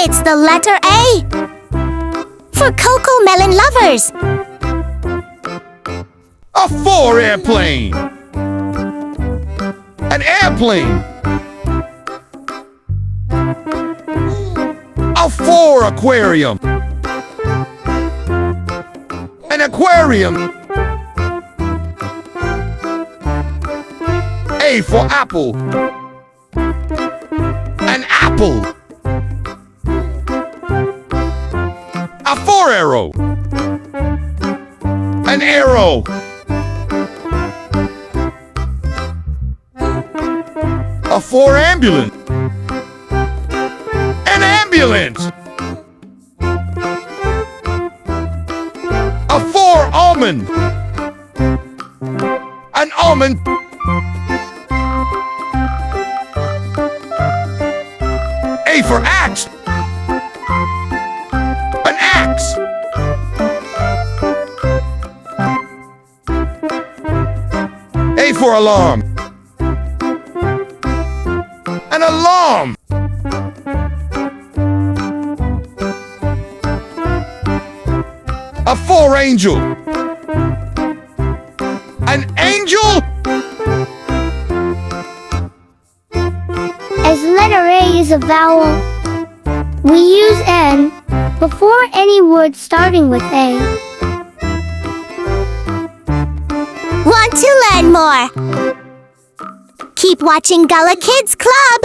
It's the letter A for Cocomelon lovers. A 4 airplane. An airplane. A 4 aquarium. An aquarium. A for apple. An apple. A 4 arrow. An arrow. A 4 ambulance. An ambulance. A 4 almond. An almond. A for axe. An axe. A for alarm. An alarm. A 4 angel. An angel? As letter A is a vowel, we use N before any word starting with A. Want to learn more? Keep watching Gullah Kids Club!